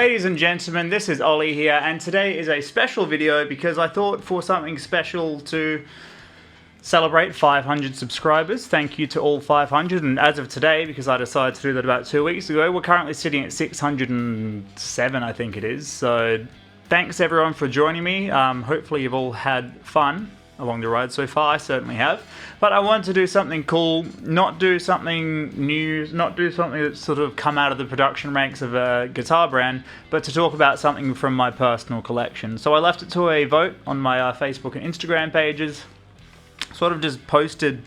Ladies and gentlemen, this is Ollie here, and today is a special video because I thought for something special to celebrate 500 subscribers. Thank you to all 500, and as of today, because I decided to do that about 2 weeks ago, we're currently sitting at 607, I think it is. So thanks everyone for joining me. Hopefully you've all had fun along the ride so far. I certainly have. But I wanted to do something cool, not do something new, not do something that's sort of come out of the production ranks of a guitar brand, but to talk about something from my personal collection. So I left it to a vote on my Facebook and Instagram pages. Sort of just posted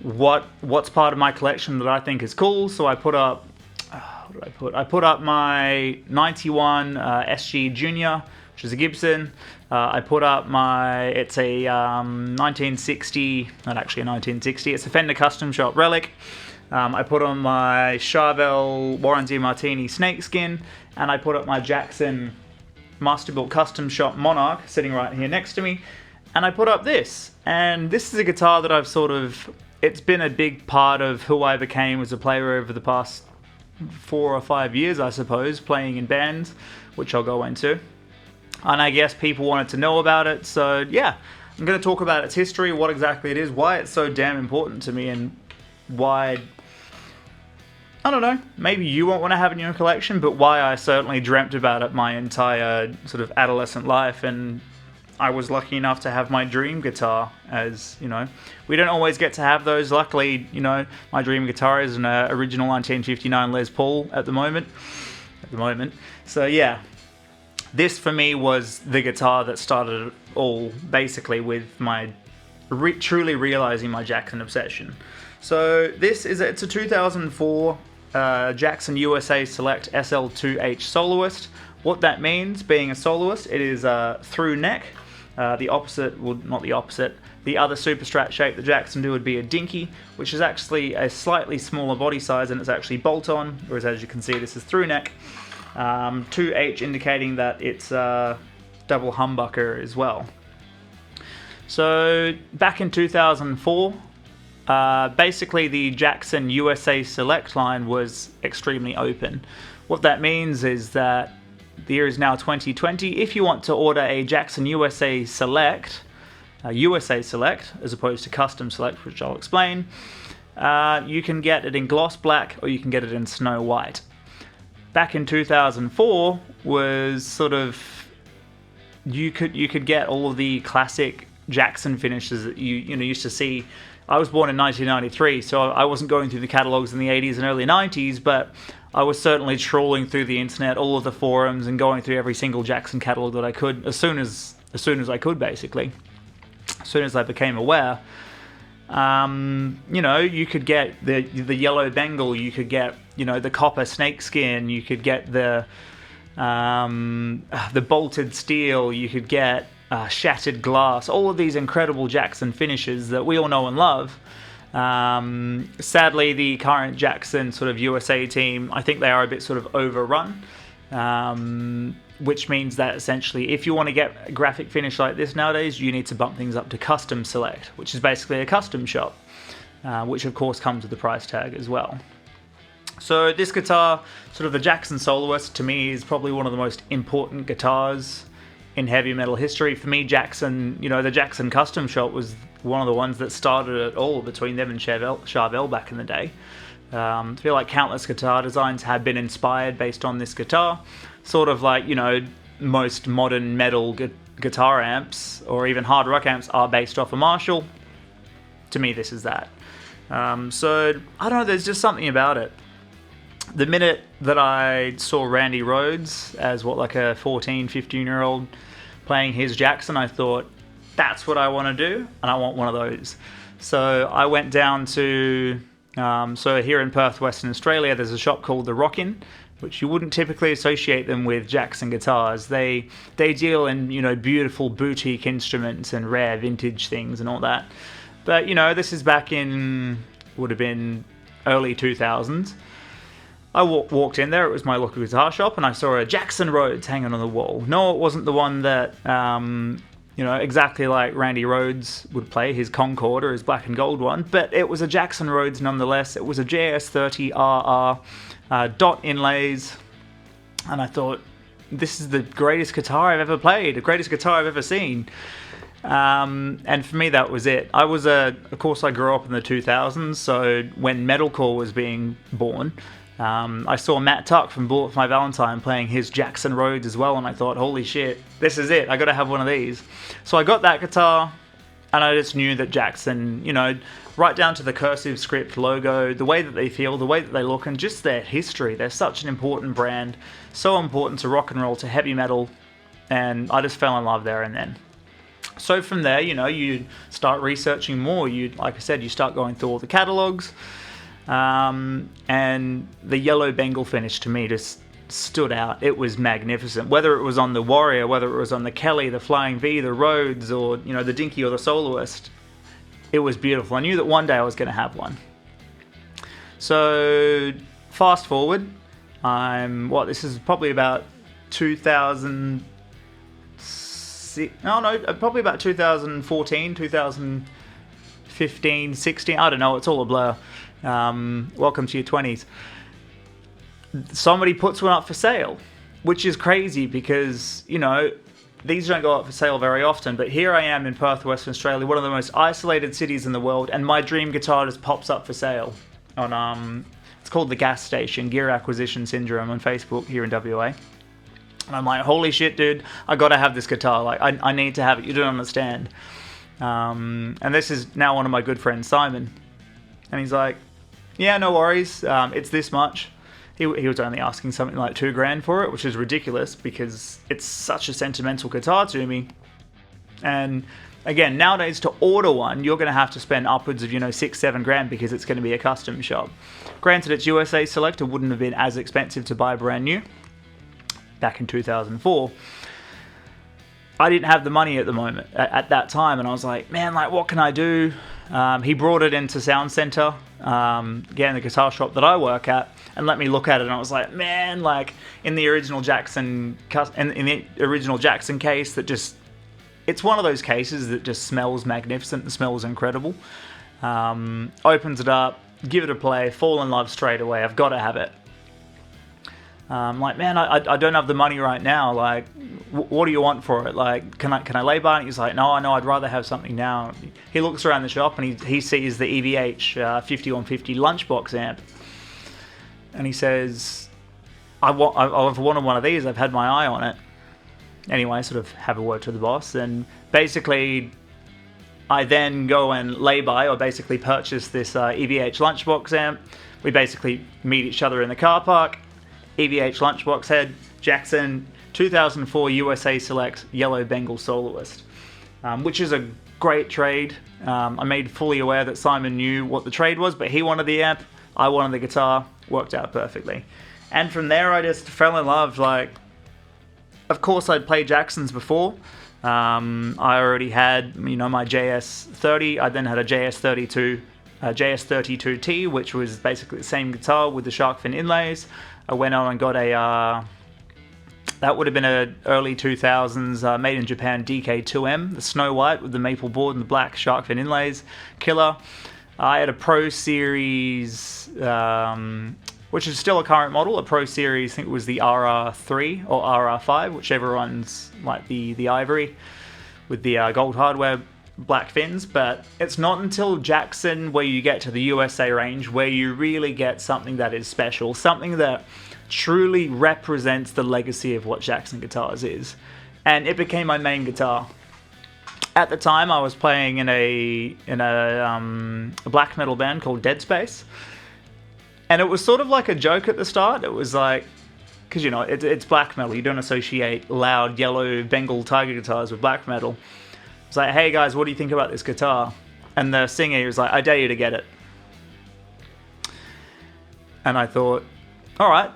what's part of my collection that I think is cool. So I put up, what did I put? I put up my 91 SG Junior, which is a Gibson. I put up it's a 1960, not actually a 1960, it's a Fender Custom Shop Relic. I put on my Charvel Warren Z Martini Snakeskin, and I put up my Jackson Masterbuilt Custom Shop Monarch, sitting right here next to me. And I put up this, and this is a guitar that I've it's been a big part of who I became as a player over the past 4 or 5 years, I suppose, playing in bands, which I'll go into. And I guess people wanted to know about it, so yeah, I'm going to talk about its history, what exactly it is, why it's so damn important to me, and why, I don't know, maybe you won't want to have it in your collection, but why I certainly dreamt about it my entire sort of adolescent life, and I was lucky enough to have my dream guitar, as, you know, we don't always get to have those. Luckily, you know, my dream guitar is an original 1959 Les Paul at the moment. So yeah. This, for me, was the guitar that started it all, basically, with my truly realizing my Jackson obsession. So it's a 2004 Jackson USA Select SL2H Soloist. What that means, being a soloist, it is through neck. The opposite, well, not the opposite, the other super strat shape that Jackson do would be a dinky, which is actually a slightly smaller body size, and it's actually bolt-on, whereas as you can see, this is through neck. 2H indicating that it's double humbucker as well. So back in 2004, basically the Jackson USA Select line was extremely open. What that means is that the year is now 2020. If you want to order a Jackson USA Select, as opposed to Custom Select, which I'll explain, you can get it in gloss black or you can get it in snow white. Back in 2004 was sort of, you could get all of the classic Jackson finishes that you used to see. I was born in 1993, so I wasn't going through the catalogs in the 80s and early 90s, but I was certainly trawling through the internet, all of the forums, and going through every single Jackson catalog that I could, as soon as I could, basically. As soon as I became aware. You know, you could get the yellow Bengal, you could get, you know, the copper snakeskin, you could get the bolted steel, you could get shattered glass, all of these incredible Jackson finishes that we all know and love. Sadly, the current Jackson sort of USA team, I think they are a bit sort of overrun. Which means that essentially, if you want to get a graphic finish like this nowadays, you need to bump things up to Custom Select, which is basically a custom shop, which of course comes with the price tag as well. So this guitar, sort of the Jackson Soloist, to me is probably one of the most important guitars in heavy metal history. For me, Jackson, you know, the Jackson Custom Shop was one of the ones that started it all between them and Charvel back in the day. I feel like countless guitar designs have been inspired based on this guitar. Sort of like, you know, most modern metal guitar amps or even hard rock amps are based off a Marshall. To me, this is that. So, I don't know, there's just something about it. The minute that I saw Randy Rhoads as like a 14, 15-year-old playing his Jackson, I thought, that's what I want to do, and I want one of those. So I went down to, so here in Perth, Western Australia, there's a shop called The Rockin', which you wouldn't typically associate them with Jackson guitars. They deal in, you know, beautiful boutique instruments and rare vintage things and all that. But, you know, this is back in, would have been early 2000s. I walked in there, it was my local guitar shop, and I saw a Jackson Rhoads hanging on the wall. No, it wasn't the one that, you know, exactly like Randy Rhoads would play, his Concorde or his black and gold one, but it was a Jackson Rhoads nonetheless. It was a JS30RR, dot inlays, and I thought, this is the greatest guitar I've ever played, the greatest guitar I've ever seen. And for me, that was it. Of course, I grew up in the 2000s, so when metalcore was being born, I saw Matt Tuck from Bullet for My Valentine playing his Jackson Rhodes as well, and I thought, holy shit, this is it. I got to have one of these. So I got that guitar, and I just knew that Jackson, right down to the cursive script logo, the way that they feel, the way that they look, and just their history. They're such an important brand, so important to rock and roll, to heavy metal, and I just fell in love there and then. So from there, you start researching more. Like I said, you start going through all the catalogs, and the yellow Bengal finish to me just stood out. It was magnificent. Whether it was on the Warrior, whether it was on the Kelly, the Flying V, the Rhodes, or the Dinky or the Soloist, it was beautiful. I knew that one day I was going to have one. So fast forward, this is probably about probably about 2014, 2015, 16, I don't know, it's all a blur. Welcome to your 20s. Somebody puts one up for sale, which is crazy because, these don't go up for sale very often, but here I am in Perth, Western Australia, one of the most isolated cities in the world, and my dream guitar just pops up for sale on, it's called The Gas Station, Gear Acquisition Syndrome on Facebook here in WA. And I'm like, holy shit, dude, I gotta have this guitar. Like, I need to have it. You don't understand. And this is now one of my good friends, Simon. And he's like, yeah, no worries. It's this much. He was only asking something like $2,000 for it, which is ridiculous because it's such a sentimental guitar to me. And again, nowadays to order one, you're going to have to spend upwards of, $6-7 because it's going to be a custom shop. Granted, it's USA Select. It wouldn't have been as expensive to buy brand new back in 2004. I didn't have the money at the moment, at that time, and I was like, man, what can I do? He brought it into Sound Center, again, the guitar shop that I work at, and let me look at it, and I was like, man, in the original Jackson case, that just, it's one of those cases that just smells magnificent and smells incredible. Opens it up, give it a play, fall in love straight away. I've got to have it. Man, I don't have the money right now. What do you want for it? Can I lay by it? He's like, no, I'd rather have something now. He looks around the shop and he sees the EVH 5150 lunchbox amp, and he says, I've wanted one of these. I've had my eye on it. Anyway, I sort of have a word to the boss, and basically, I then go and lay by, or basically purchase this EVH lunchbox amp. We basically meet each other in the car park. EVH lunchbox head, Jackson, 2004 USA Select Yellow Bengal Soloist, which is a great trade. I made fully aware that Simon knew what the trade was, but he wanted the amp, I wanted the guitar, worked out perfectly. And from there I just fell in love. Of course I'd played Jacksons before. I already had, my JS30, I then had a JS32T, which was basically the same guitar with the shark fin inlays. I went on and got that would have been a early 2000s made in Japan DK2M, the Snow White with the maple board and the black shark fin inlays, killer. I had a Pro Series, which is still a current model, a Pro Series, I think it was the RR3 or RR5, whichever one's the ivory with the gold hardware, black fins. But it's not until Jackson where you get to the USA range where you really get something that is special, something that truly represents the legacy of what Jackson Guitars is. And it became my main guitar. At the time I was playing in a black metal band called Dead Space, and it was sort of like a joke at the start. It was because it's black metal, you don't associate loud yellow Bengal tiger guitars with black metal. It's like, hey guys, what do you think about this guitar? And the singer was like, I dare you to get it. And I thought, all right,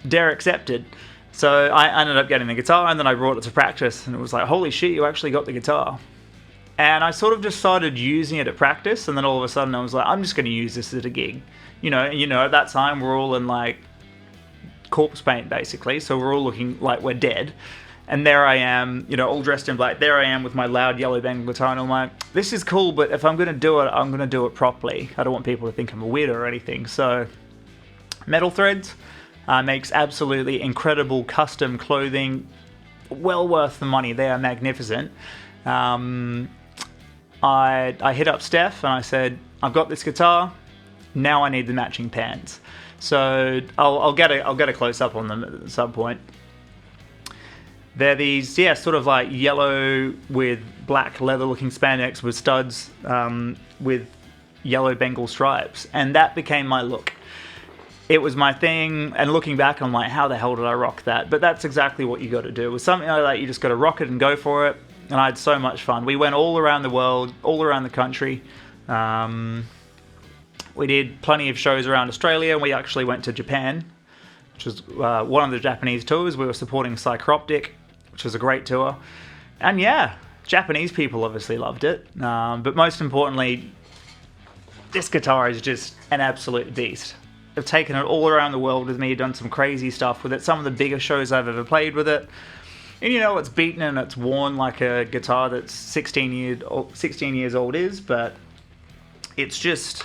dare accepted. So I ended up getting the guitar, and then I brought it to practice, and it was like, holy shit, you actually got the guitar. And I sort of just started using it at practice, and then all of a sudden I was like, I'm just going to use this at a gig. At that time we're all in corpse paint basically, so we're all looking like we're dead. And there I am, all dressed in black. There I am with my loud yellow Bengal guitar, and I'm like, this is cool, but if I'm going to do it, I'm going to do it properly. I don't want people to think I'm a weirdo or anything. So, metal threads, makes absolutely incredible custom clothing, well worth the money. They are magnificent. I hit up Steph and I said, I've got this guitar, now I need the matching pants. So I'll get a close up on them at some point. They're these, yeah, sort of like yellow with black leather looking spandex with studs with yellow Bengal stripes, and that became my look. It was my thing, and looking back, I'm like, how the hell did I rock that? But that's exactly what you got to do. With something like that, you just got to rock it and go for it. And I had so much fun. We went all around the world, all around the country. We did plenty of shows around Australia. We actually went to Japan, which was one of the Japanese tours. We were supporting Psychroptic, which was a great tour. And yeah, Japanese people obviously loved it. But most importantly, this guitar is just an absolute beast. I've taken it all around the world with me, done some crazy stuff with it, some of the biggest shows I've ever played with it. And you know, it's beaten and it's worn like a guitar that's 16 years old is, but it's just...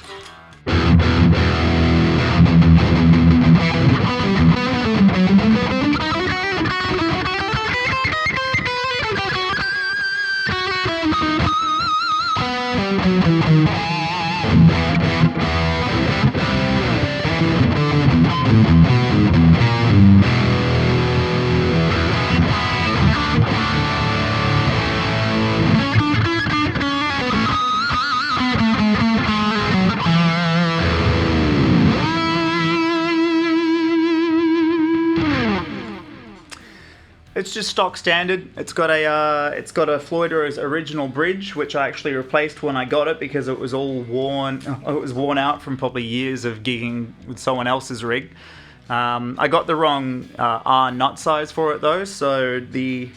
It's just stock standard. It's got a Floyd Rose original bridge, which I actually replaced when I got it because it was all worn. It was worn out from probably years of gigging with someone else's rig. I got the wrong R nut size for it though, so the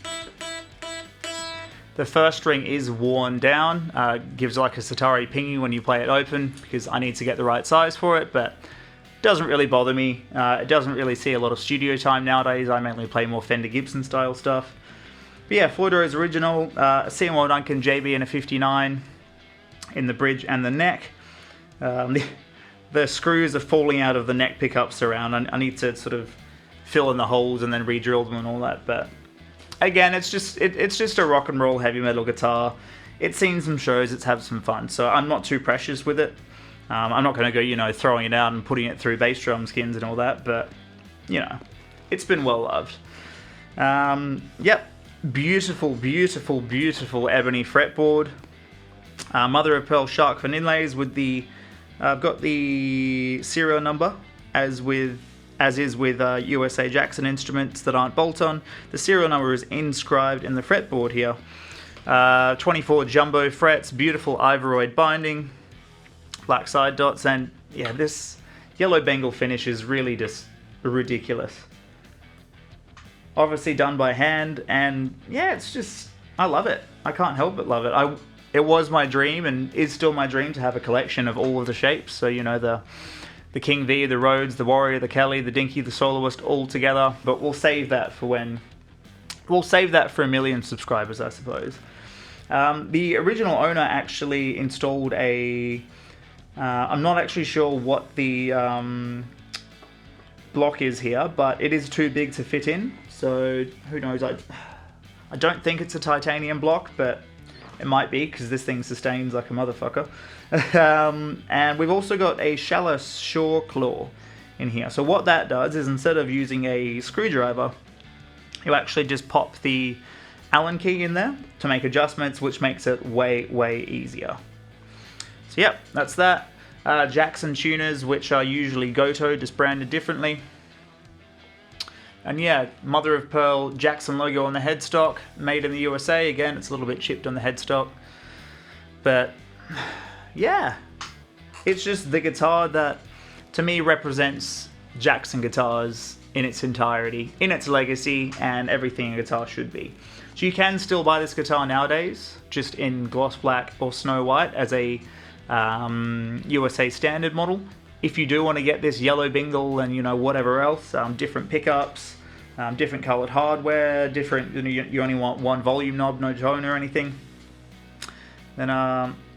first string is worn down. Gives like a Satari pingy when you play it open because I need to get the right size for it, but doesn't really bother me. It doesn't really see a lot of studio time nowadays. I mainly play more Fender Gibson style stuff. But yeah, Floyd Rose original, a Seymour Duncan JB and a 59 in the bridge and the neck. The screws are falling out of the neck pickups around. I need to sort of fill in the holes and then re-drill them and all that. But again, it's just a rock and roll heavy metal guitar. It's seen some shows, it's had some fun. So I'm not too precious with it. I'm not going to go, you know, throwing it out and putting it through bass drum skins and all that, but, you know, it's been well loved. Yep, beautiful, beautiful, beautiful ebony fretboard. Mother of pearl shark fin inlays with the, I've got the serial number, as is with USA Jackson instruments that aren't bolt-on. The serial number is inscribed in the fretboard here. 24 jumbo frets, beautiful Ivoroid binding. Black side dots, and yeah, this yellow Bengal finish is really just ridiculous. Obviously done by hand, and yeah, it's just, I love it. I can't help but love it. It was my dream and is still my dream to have a collection of all of the shapes. So, you know, the King V, the Rhodes, the Warrior, the Kelly, the Dinky, the Soloist, all together. But we'll save that for when, we'll save that for 1 million subscribers, I suppose. The original owner actually installed a, I'm not actually sure what the block is here, but it is too big to fit in, so who knows. I don't think it's a titanium block, but it might be because this thing sustains like a motherfucker. And we've also got a shallow shore claw in here. So what that does is, instead of using a screwdriver, you actually just pop the Allen key in there to make adjustments, which makes it way easier. So yep, that's that. Jackson tuners, which are usually Goto, just branded differently. And yeah, mother of pearl Jackson logo on the headstock, made in the USA. Again, it's a little bit chipped on the headstock. But yeah, it's just the guitar that to me represents Jackson guitars in its entirety, in its legacy, and everything a guitar should be. So you can still buy this guitar nowadays, just in gloss black or snow white as a USA standard model. If you do want to get this yellow Bengal and, you know, whatever else, different pickups, different colored hardware, different, you only want one volume knob, no tone or anything, then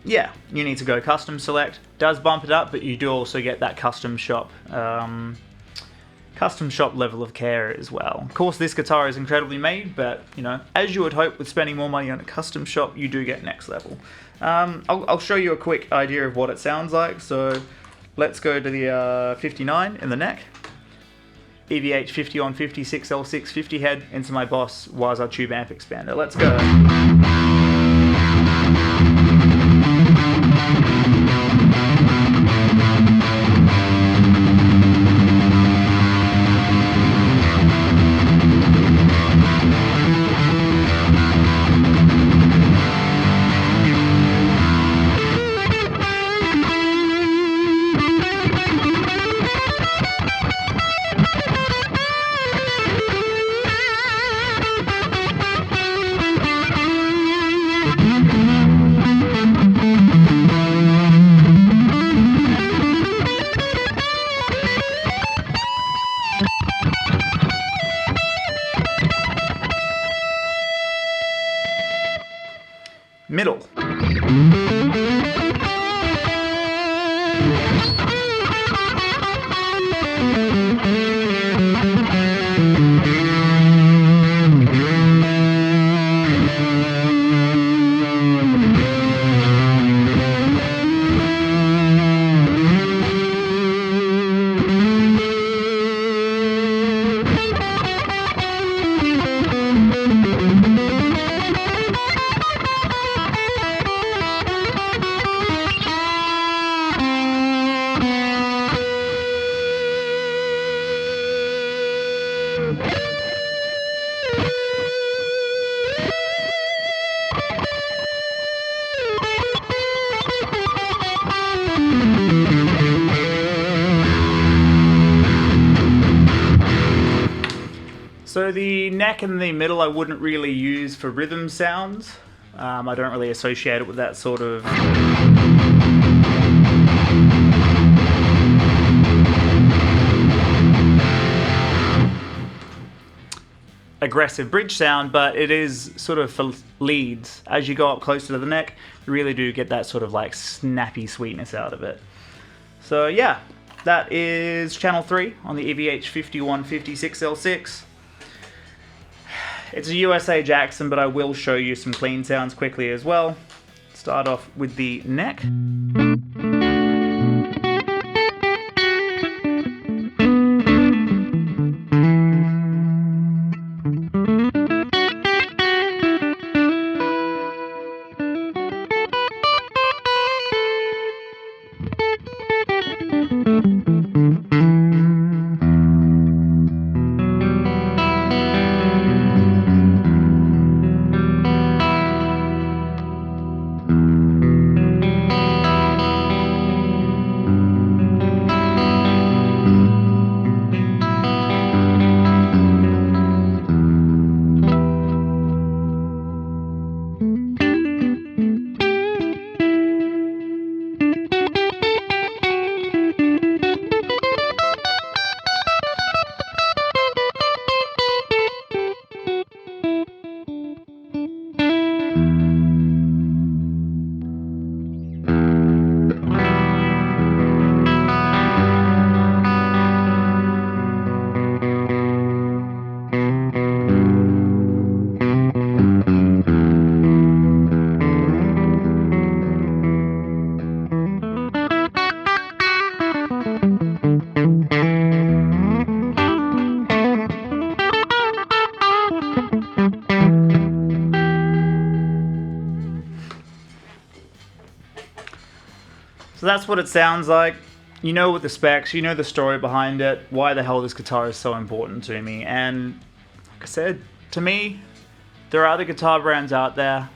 yeah, you need to go custom select. Does bump it up, but you do also get that custom shop custom shop level of care as well. Of course, this guitar is incredibly made, but you know, as you would hope with spending more money on a custom shop, you do get next level. I'll show you a quick idea of what it sounds like. So let's go to the 59 in the neck. EVH 50 on 50, 6L6, 50 head into my Boss WAZA tube amp expander. Let's go. Middle. So the neck and the middle I wouldn't really use for rhythm sounds. I don't really associate it with that sort of aggressive bridge sound, but it is sort of for leads. As you go up closer to the neck, you really do get that sort of like snappy sweetness out of it. So yeah, that is channel 3 on the EVH 5150 6L6. It's a USA Jackson, but I will show you some clean sounds quickly as well. Start off with the neck. So that's what it sounds like. You know what the specs, you know the story behind it, why the hell this guitar is so important to me. And like I said, to me, there are other guitar brands out there,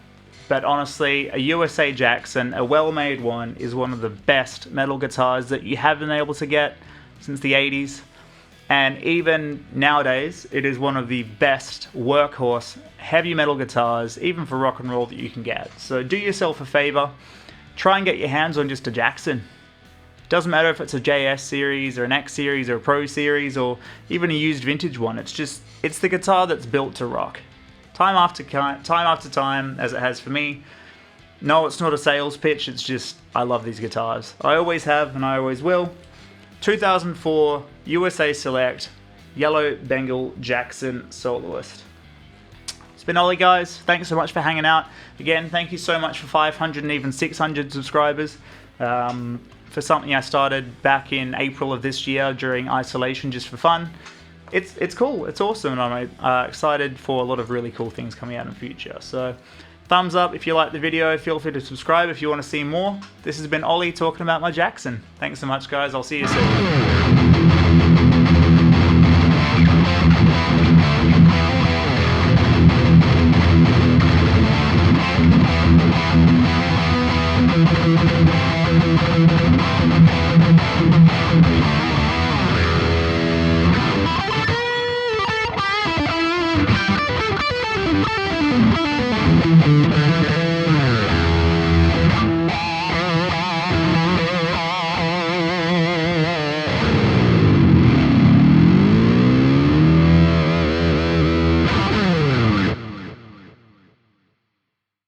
but honestly, a USA Jackson, a well-made one, is one of the best metal guitars that you have been able to get since the 80s. And even nowadays, it is one of the best workhorse heavy metal guitars, even for rock and roll, that you can get. So do yourself a favor, try and get your hands on just a Jackson. Doesn't matter if it's a JS series or an X series or a Pro series or even a used vintage one. It's the guitar that's built to rock. Time after time, as it has for me. No, it's not a sales pitch, it's just I love these guitars. I always have and I always will. 2004 USA Select Yellow Bengal Jackson Soloist. It's been Ollie, guys. Thanks so much for hanging out. Again, thank you so much for 500 and even 600 subscribers. For something I started back in April of this year during isolation just for fun. It's cool, it's awesome, and I'm excited for a lot of really cool things coming out in the future. So thumbs up if you like the video, feel free to subscribe if you want to see more. This has been Ollie talking about my Jackson. Thanks so much, guys. I'll see you soon.